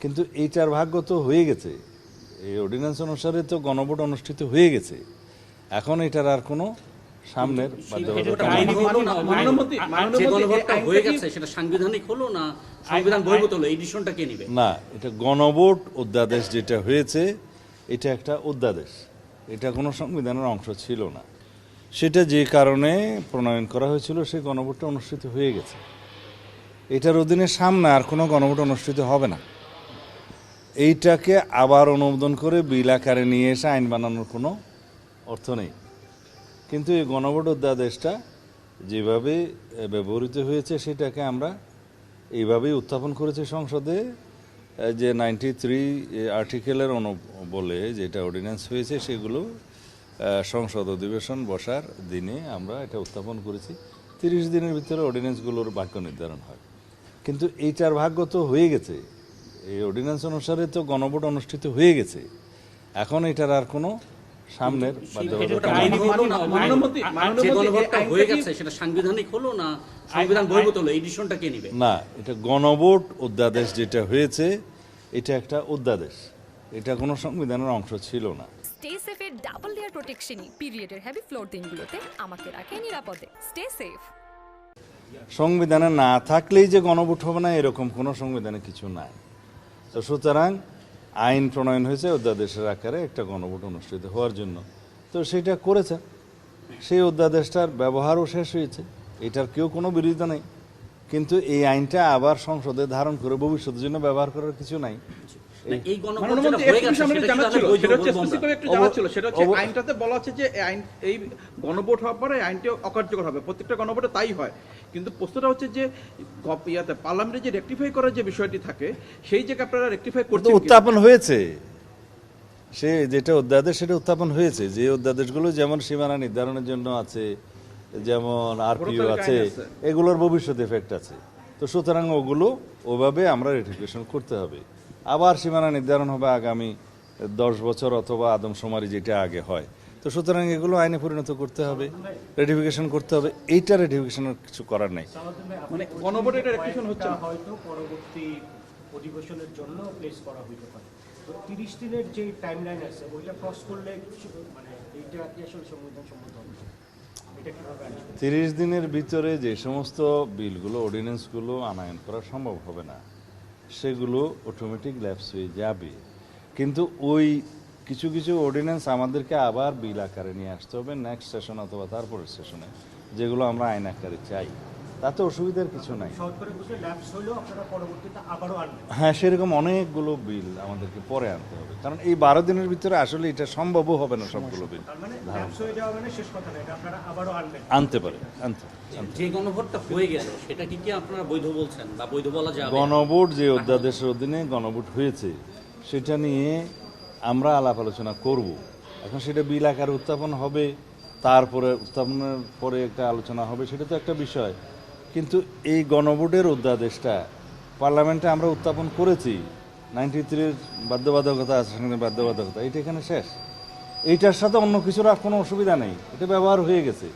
কিন্তু এইটার ভাগ্য তো হয়ে গেছে, এই অর্ডিন্যান্স অনুসারে তো গণভোট অনুষ্ঠিত হয়ে গেছে। এখন এটার আর কোনো সামনের বাধ্যবাধকতা নেই। সেটা সাংবিধানিক হলো না সংবিধান বহির্ভূত হলো, এই ডিসিশনটা কে নেবে? না, এটা গণভোট অধ্যাদেশ যেটা হয়েছে এটা একটা অধ্যাদেশ, এটা কোনো সংবিধানের অংশ ছিল না। সেটা যে কারণে প্রণয়ন করা হয়েছিল সেই গণভোটটা অনুষ্ঠিত হয়ে গেছে। এটার অধীনে সামনে আর কোনো গণভোট অনুষ্ঠিত হবে না। এইটাকে আবার অনুমোদন করে বিল আকারে নিয়ে এসে আইন বানানোর কোনো অর্থ নেই। কিন্তু এই গণভোট অধ্যাদেশটা যেভাবে ব্যবহৃত হয়েছে সেটাকে আমরা এইভাবেই উত্থাপন করেছি সংসদে, যে 93 আর্টিকেলের বলে যেটা অর্ডিন্যান্স হয়েছে সেগুলো সংসদ অধিবেশন বসার দিনে আমরা এটা উত্থাপন করেছি। 30 দিনের ভিতরে অর্ডিন্যান্সগুলোর ভাগ্য নির্ধারণ হয়। কিন্তু এইটার ভাগ্য তো হয়ে গেছে, এই অর্ডিন্যান্স অনুসারে তো গণভোট অনুষ্ঠিত হয়ে গেছে। এখন এটার আর কোনো সামনের বাধ্যবাধকতা নেই। সেটা সাংবিধানিক হলো না সংবিধান বহির্ভূত হলো, এই ডিসিশনটা কে নেবে? না, এটা গণভোট অধ্যাদেশ যেটা হয়েছে এটা একটা অধ্যাদেশ, এটা কোনো সংবিধানের অংশ ছিল না। স্টে সেফের ডাবল লেয়ার প্রোটেকশনই পিরিয়ডের হেভি ফ্লোর দিনগুলোতে আমাকে রাখে নিরাপদে। Stay safe. সংবিধানে না থাকলেই যে গণভোট হবে না এরকম কোনো সংবিধানে কিছু নাই। তো সুতরাং আইন প্রণয়ন হয়েছে অধ্যাদেশের আকারে একটা গণভোট অনুষ্ঠিত হওয়ার জন্য, তো সেটা করেছে। সেই অধ্যাদেশটার ব্যবহারও শেষ হয়েছে, এটার কেউ কোনো বিরোধিতা নেই। কিন্তু এই আইনটা আবার সংসদে ধারণ করে ভবিষ্যতের জন্য ব্যবহার করার কিছু নাই। আইনটাতে বলা হচ্ছে যে এই গণভোট হওয়ার পরে আইনটি অকার্যকর হবে, প্রত্যেকটা গণভোটে তাই হয়। কিন্তু প্রশ্নটা হচ্ছে যে পার্লামেন্টে যে রেকটিফাই করার যে বিষয়টি থাকে সেই জায়গায় আপনারা রেকটিফাই করতে উত্থাপন হয়েছে, সে যেটা অধ্যাদেশ সেটা উত্থাপন হয়েছে। যে অধ্যাদেশগুলো যেমন সীমানা নির্ধারণের জন্য আছে, যেমন আরপিও আছে, এগুলোর ভবিষ্যৎ এফেক্ট আছে। তো সুতরাং ওগুলো ওভাবে আমরা রেটিফিকেশন করতে হবে। আবার সীমানা নির্ধারণ হবে আগামী 10 বছর অথবা আদমশুমারি যেটা আগে হয়। তো সুতরাং এগুলো আইনে পরিণত করতে হবে, রেটিফিকেশন করতে হবে। এইটা রেটিফিকেশনের কিছু করার নেই। মানে গণভোটে এটা রেটিফিকেশন হচ্ছে না, হয়তো পরবর্তী অধিবেশনের জন্য প্লেস করা হইতে পারে। তো 30 দিনের যে টাইমলাইন আছে ওইটা ক্রস করলে মানে এইটা কি আসলে সংবিধান সম্মত হবে? 30 দিনের ভিতরে যে সমস্ত বিলগুলো অর্ডিন্যান্সগুলো আনায়ন করা সম্ভব হবে না সেগুলো অটোমেটিক ল্যাপস হয়ে যাবে। কিন্তু ওই কিছু কিছু অর্ডিন্যান্স আমাদেরকে আবার বিল আকারে নিয়ে আসতে হবে নেক্সট সেশন অথবা তারপরের সেশনে, যেগুলো আমরা আইন আকারে চাই। তাতে অসুবিধার কিছু নাই। হ্যাঁ, সেরকম অনেকগুলো বিল আমাদেরকে পরে আনতে হবে, কারণ এই 12 দিনের ভিতরে আসলে এটা সম্ভবও হবে না সবগুলো বিল আনতে পারে। যে গণভোটটা হয়ে গেল সেটা কি আপনারা বৈধ বলছেন বা বৈধ বলা যাবে? গণভোট যে অধ্যাদেশের অধীনে গণভোট হয়েছে সেটা নিয়ে আমরা আলাপ আলোচনা করব। এখন সেটা বিল আকারে উত্থাপন হবে, তারপরে উত্থাপনের পরে একটা আলোচনা হবে, সেটা তো একটা বিষয়। কিন্তু এই গণভোটের অধ্যাদেশটা পার্লামেন্টে আমরা উত্থাপন করেছি, 93 বাধ্যবাধকতা আছে, বাধ্যবাধকতা এটা এখানে শেষ। এইটার সাথে অন্য কিছুর আর কোনো অসুবিধা নেই, এটা ব্যবহার হয়ে গেছে।